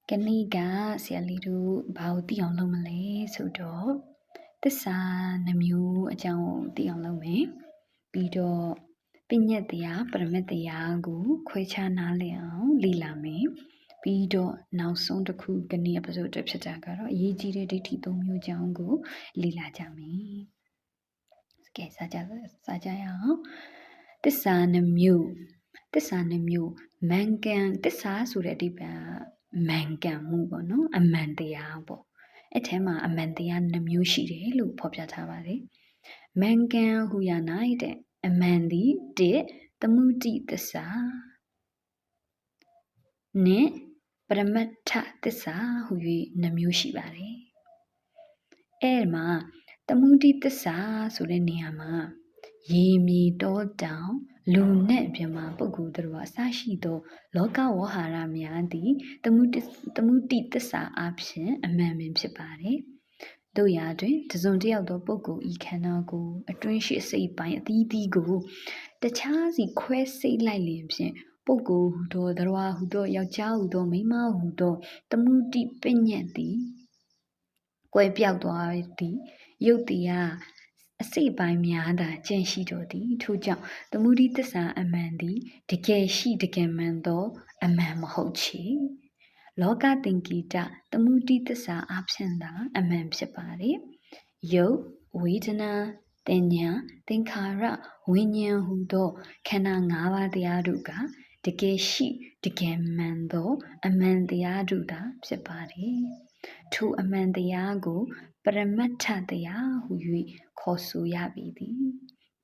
Kaniga sialiru bao tiang long malay so do tissa namyu ajang tiang long me bido pinyatya paramatya gu khwecha na le aung lila me bidoနောက်ဆုံးတစ်ခုကနေ episode တွေဖြစ်တာကတော့အရေးကြီးတဲ့ဒိဋ္ဌိ၃မျိုးကြောင်းကိုလေ့လာကြမယ်။ကဲစာကြရအောင်။တစ္ဆာနှမျိုးမန်ကန်တစ္ဆာဆိုတဲ့အဓိပ္ပာယ်မှန်ကန်မှုပေါ့နော်အမှန်တရားပေါ့အဲ့ထဲမှာအမှန်တရားနှမျိုးရှိတယ်လို့ဖော်ပြထားပါတယ်မှန်ကန်ဟူရ၌တဲ့အမှန်သည်တစ်သမုဒိသစ္စာနဲ့ပရမတ္ထသစ္စာဟူ၍နှမျိုးရှိပါတယ်အဲ့မှာသမုဒိသစ္စာဆိုတဲ့နေရာမှာရေမြေတောတောင်လူနဲ့ပြမပုဂ္ဂိုလ်တို့အစရှိသောလောကဝဟာရများသည်သမုဒိသစ္စာအဖြစ်အမှန်ပင်ဖြစ်ပါတယ်။တို့ရာတွင်တစုံတစ်ယောက်သောပုဂ္ဂိုလ်ဤခန္ဓာကိုယ်အတွင်းရှိစိတ်ပိုင်းအသီးသီးကိုတခြားစီခွဲစိတ်လိုက်လျင်ဖြင့်ပုဂ္ဂိုလ်ဟူသောသရဝဟူသောယောက်ျားဟူသောမိန်းမဟူသောသမုဒိပညတ်သည်ကွယ်ပြောက်သွားသည်ယုတ်တရားအစိတ်ပိုင်းများသာကျင့်ရှိတော်သည်ထို့ကြောင့်သမုဒိသစ္စာအမှန်သည်တကယ်ရှိတကယ်မှန်သောအမှန်မဟုတ်ချေလောကသင်္ကိတသမုဒိသစ္စာအဖြစ်သာအမှန်ဖြစ်ပါတယ်ယုတ်ဝေဒနာတင်ညာသင်္ခါရဝိညာဉ်ဟူသောခန္ဓာ၅ပါးတရားတို့ကတကယ်ရှိတကယ်မှန်သောအမှန်တရားတို့သာဖြစ်ပါတယ်ထိုအမှန်တရားကိုပရမတ္ထတရားဟူ၍ခေါ်ဆိုရပြီသည်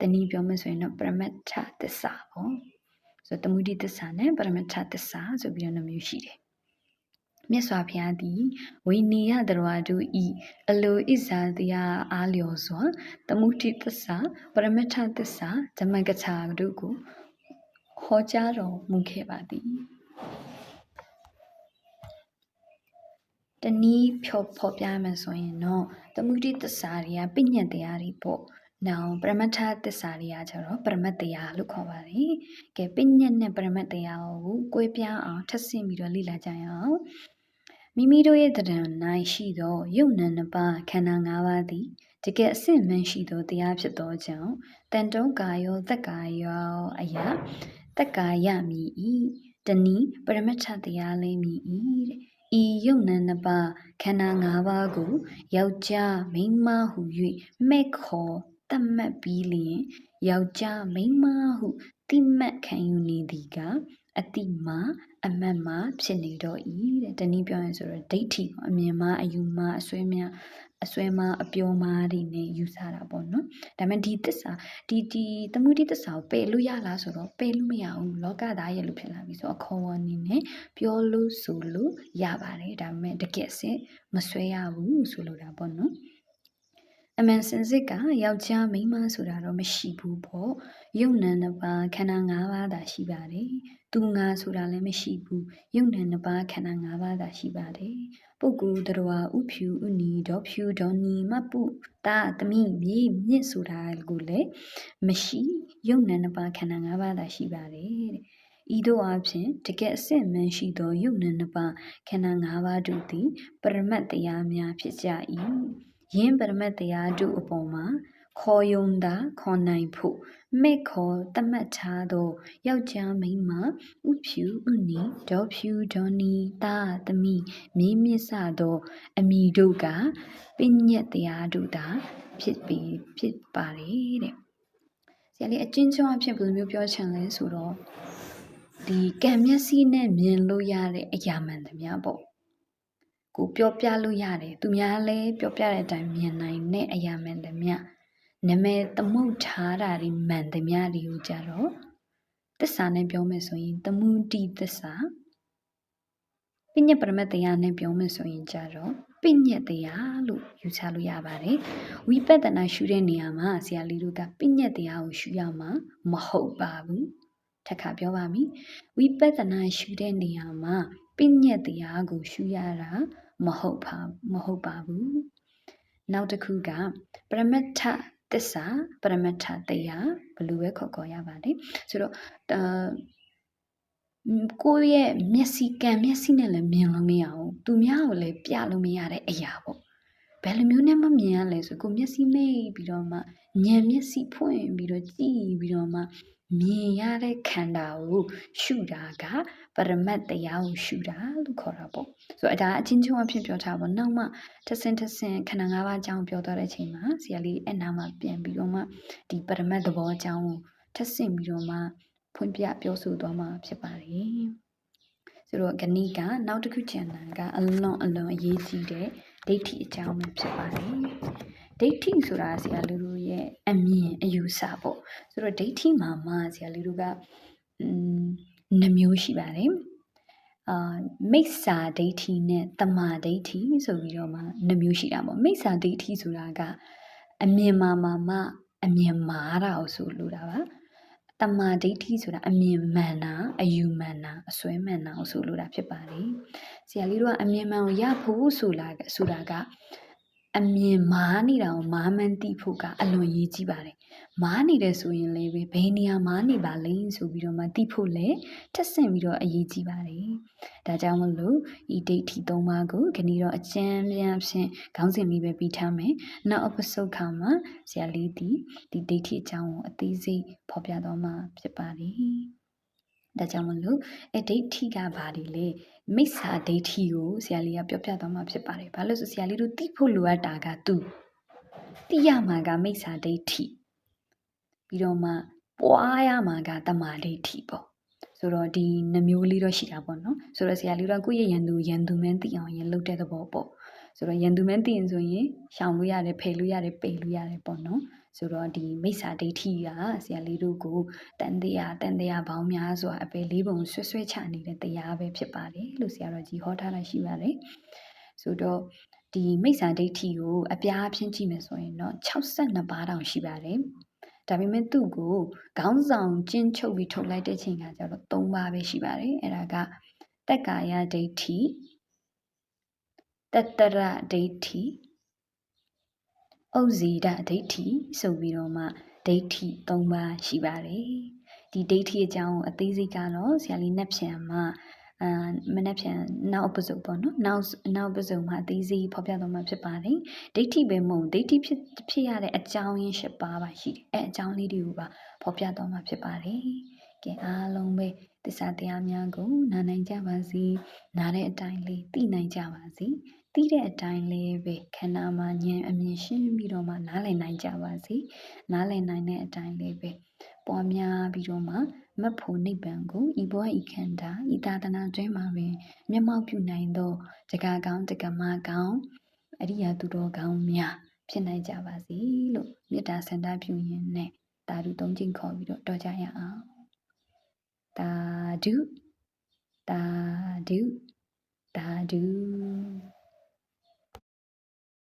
တနည်းပြောမယ်ဆိုရင်တော့ပရမတ္ထသစ္စာပေါ့ဆိုတော့သမုဒိသစ္စာနဲ့ပရမတ္ထသစ္စာဆိုပြီးတော့နှမျိုးရှိတယ်မြတ်စွာဘုရားသည်ဝိနည်းယတရဝတို့ဤအလိုဣဇာတရားအားလျော်စွာသမုဒိသစ္စာပရမတ္ထသစ္စာဓမ္မကထာတို့ကိုဟောကြားတော်မူခဲ့ပါသည်တနည်းဖော်ပြမယ်ဆိုရင်တော့သမုဒိသစ္စာတွေကပညတ်တရားတွေပေါ့နောက်ပရမတ္ထသစ္စာတွေကကျတော့ပရမတ္တရားလို့ခေါ်ပါတယ်ကဲပညတ်နဲ့ပရမတ္တရားကိုကိုယ်ပြအောင်ထပ်ဆင့်ပြီးတော့လေ့လာကြရအောင်မိမိတို့ရဲ့တဏ္ဍ၌ရှိသောယုတ်နံနှစ်ပါးခန္ဓာ၅ပါးသည်တကယ်အစစ်မှန်ရှိသောတရားဖြစ်သောကြောင့်တန်တုံးကာယောသက်ကာယောအရာသက်ကာယမည်၏တနည်းပရမတ္ထတရားလည်းမည်၏တဲ့ဤယုတ်နံနှစ်ပါးခန္ဓာ၅ပါးကိုယောက်ျားမိန်းမဟု၍မဲ့ခေါ်တတ်မှတ်ပြီးလျင်ယောက်ျားမိန်းမဟုတိမှတ်ခံယူနေသည်ကအတိမအမှတ်မှဖြစ်နေတော့၏တဲ့တနည်းပြောရင်ဆိုတော့ဒိဋ္ဌိပေါ့အမြင်မှအယူမှအစွဲမှအပြောမှတွေနဲ့ယူဆတာပေါ့နော်ဒါပေမဲ့ဒီသစ္စာဒီသမုဒိသစ္စာကိုပယ်လို့ရလားဆိုတော့ပယ်လို့မရဘူးလောကသားရဲ့လို့ဖြစ်လာပြီဆိုတော့အခေါ်အနေနဲ့ပြောလို့ဆိုလို့ရပါတယ်ဒါပေမဲ့တကယ်စစ်မဆွဲရဘူးဆိုလိုတာပေါ့နော်အမှန်စင်စစ်ကယောက်ျားမိန်းမဆိုတာတော့မရှိဘူးပေါ့ယုံနံနှစ်ပါးခန္ဓာ၅ပါးသာရှိပါတယ်သူငါဆိုတာလည်းမရှိဘူးယုံနံနှစ်ပါးခန္ဓာ၅ပါးသာရှိပါတယ်ပုဂ္ဂိုလ်တရားဥဖြူဥနီဒေါဖြူဒေါနီမပုတာသမီးမြေမြင့်ဆိုတာကိုလည်းမရှိယုံနံနှစ်ပါးခန္ဓာ၅ပါးသာရှိပါတယ်တဲ့ဤသို့အဖြစ်တကယ်အစစ်မှန်ရှိသောယုံနံနှစ်ပါးခန္ဓာ၅ပါးတို့သည်ပရမတ်တရားများဖြစ်ကြ၏ယင်းပရမတ်တရားတို့အပေါ်မှာခေါ်ယုံတာခေါ်နိုင်ဖို့မဲ့ခေါ်တတ်မှတ်ထားသောယောက်ျားမိန်းမဥဖြူဥနီဒေါဖြူဒေါနီတာသမီးမြေမြင့်စသောအမိတို့ကပညတ်တရားတို့သာဖြစ်ပါတယ်တဲ့ဆရာလေးအချင်းချင်းအဖြစ်ဘယ်လိုမျိုးပြောချင်လဲဆိုတော့ဒီကံမျက်စိနဲ့မြင်လို့ရတဲ့အရာမှန်သမျှပေါ့ကိုပြောပြလို့ရတယ်သူများလည်းပြောပြတဲ့အတိုင်းမြင်နိုင်တဲ့အရာမှန်သမျှနမဲသမုတ်ထားတာတွေမှန်သမျှတွေကိုကြတော့သစ္စာနဲ့ပြောမယ်ဆိုရင်သမုဒိသစ္စာပညတ်ပရမတ်တရားနဲ့ပြောမယ်ဆိုရင်ကြတော့ပညတ်တရားလို့ယူဆလို့ရပါတယ်ဝိပဿနာရှုတဲ့နေရာမှာဆရာလေးတို့ကပညတ်တရားကိုရှုရမှာမဟုတ်ပါဘူးထပ်ခါပြောပါမယ်ဝိပဿနာရှုတဲ့နေရာမှာပညတ်တရားကိုရှုရတာမဟုတ်ပါဘူးနောက်တစ်ခုကပရမတ္ထသစ္စာပရမတ္ထတရားဘယ်လိုပဲခေါ်ရပါတယ်ဆိုတော့ ကိုယ့်ရဲ့မျက်စိကံမျက်စိနဲ့လည်းမြင်လို့မရဘူးသူများကိုလည်းပြလို့မရတဲ့အရာပေါ့ဘယ်လိုမျိုးနဲ့မှမြင်ရလဲဆိုကိုမျက်စိမိတ်ပြီးတော့မှဉာဏ်မျက်စိဖွင့်ပြီးတော့ကြည့်ပြီးတော့မှမြင်ရတဲ့ခန္ဓာကိုရှုတာကပရမတ်တရားကိုရှုတာလို့ခေါ်တာပေါ့ဆိုတော့ဒါအချင်းချင်းအဖြစ်ပြောထားပါနောက်မှထဆင့်ခန္ဓာ၅ပါးအကြောင်းပြောသွားတဲ့အချိန်မှာဆရာလေးအဲ့နာမှာပြန်ပြီးတော့မှဒီပရမတ်သဘောအကြောင်းကိုထဆင့်ပြီးတော့မှဖွင့်ပြပြောဆိုသွားမှာဖြစ်ပါတယ်ဆိုတော့ဂဏိကနောက်တစ်ခုကျန်တာကအလွန်အရေးကြီးတဲ့ဒိဋ္ဌိအကြောင်းပဲဖြစ်ပါတယ်ဒိဋ္ဌိဆိုတာဆရာလူတို့ရဲ့အမြင်အယူဆပေါ့ဆိုတော့ဒိဋ္ဌိမှာမှဆရာလူတို့ကနှမျိုးရှိပါတယ်မိစ္ဆာဒိဋ္ဌိနဲ့တမာဒိဋ္ဌိဆိုပြီးတော့မှနှမျိုးရှိတာပေါ့မိစ္ဆာဒိဋ္ဌိဆိုတာကအမြင်မှာမှအမြင်မှားတာကိုဆိုလိုတာပါတမာဒိဋ္ဌိဆိုတာအမြင်မှန်တာအယူမှန်တာအစွဲမှန်တာကိုဆိုလိုတာဖြစ်ပါတယ်ဆရာလေးတို့ကအမြင်မှန်ကိုရဖို့ဆိုတာကအမြင်မားနေတာကိုမားမှန်းသိဖို့ကအလွန်ရေးကြီးပါတယ်မားနေတယ်ဆိုရင်လည်းဘယ်နေရာမားနေပါလဲဆိုပြီးတော့မှသိဖို့လည်းထပ်ဆင့်ပြီးတော့အရေးကြီးပါတယ်ဒါကြောင့်မလို့ဤဒိဋ္ဌိ၃ပါးကိုခဏတော့အကျဉ်းပြန်ဖြင့်ခေါင်းစဉ်လေးပဲပြီးထားမယ်နောက်အပစုတ်ခါမှာဆရာလေးဒီဒိဋ္ဌိအကြောင်းကိုအသေးစိတ်ဖော်ပြသွားမှာဖြစ်ပါတယ်ဒါကြောင့်မလို့အဒိဋ္ဌိကဘာတွေလဲမိစ္ဆာဒိဋ္ဌိကိုဆရာလေးကပြောပြသွားမှာဖြစ်ပါတယ်ဘာလို့ဆိုဆရာလေးတို့သိဖို့လိုအပ်တာကသူသိရမှာကမိစ္ဆာဒိဋ္ဌိပြီးတော့မှပွားရမှာကတမာဒိဋ္ဌိပေါ့ဆိုတော့ဒီနှမျိုးလေးတော့ရှိတာပေါ့နော်ဆိုတော့ဆရာလေးတို့ကကိုယ့်ရဲ့ယန္တုမှန်းသိအောင်ရင်လုပ်တဲ့သဘောပေါ့ဆိုတော့ယန္တုမှန်းသိရင်ဆိုရင်ရှောင်လို့ရတယ်ဖယ်လို့ရတယ်ပိတ်လို့ရတယ်ပေါ့နော်ဆိုတော့ဒီမိစ္ဆာဒိဋ္ဌိကဆရာလေးတို့ကိုတန်တရားပေါင်းများစွာအပယ်လေးပုံဆွဲချနေတဲ့တရားပဲဖြစ်ပါတယ်လို့ဆရာတော်ကြီးဟောထားတာရှိပါတယ်ဆိုတော့ဒီမိစ္ဆာဒိဋ္ဌိကိုအပြားအဖြစ်ကြည့်မယ်ဆိုရင်တော့62ပါးတောင်ရှိပါတယ်ဒါပေမဲ့သူ့ကိုခေါင်းဆောင်ကျင်းချုပ်ပြီးထုတ်လိုက်တဲ့ချိန်ကကျတော့3ပါးပဲရှိပါတယ်အဲ့ဒါကတက္ကာယဒိဋ္ဌိတတ္တရဒိဋ္ဌိဥဇီဒဒိဋ္ဌိဆိုပြီးတော့မှဒိဋ္ဌိ3ပါးရှိပါတယ်ဒီဒိဋ္ဌိအကြောင်းအသေးစိတ်ကတော့ဆရာလေးနှက်ဖြန်မှာမနှက်ဖြန်နောက်အပစုပေါ့နော်နောက်ပစုမှာအသေးစိတ်ဖော်ပြသွားမှာဖြစ်ပါတယ်ဒိဋ္ဌိပဲမဟုတ်ဒိဋ္ဌိဖြစ်ရတဲ့အကြောင်းရင်း7ပါးပါရှိတယ်အဲအကြောင်းလေးတွေကိုပါဖော်ပြသွားမှာဖြစ်ပါတယ်ကဲအားလုံးပဲသစ္စာတရားများကိုနားနိုင်ကြပါစေနားတဲ့အတိုင်းလေးသိနိုင်ကြပါစေသိတဲ့အတိုင်းလေးပဲခန္ဓာမှာဉာဏ်အမြင်ရှင်းပြီးတော့မှနားလည်နိုင်ကြပါစေနားလည်နိုင်တဲ့အတိုင်းလေးပဲပွားများပြီးတော့မှမတ်ဖို့နိဗ္ဗာန်ကိုဤဘဝဤခန္ဓာဤသာသနာတွင်မှာပင်မျက်မှောက်ပြုနိုင်သောတက္ကကောင်းတက္ကမကောင်းအရိယာသူတော်ကောင်းများဖြစ်နိုင်ကြပါစေလို့မေတ္တာဆန္ဒပြုရင်းနဲ့တာဓု၃ကျင့်ခေါ်ပြီးတော့တော်ကြရအောင်တာဓုတာဓုတာဓု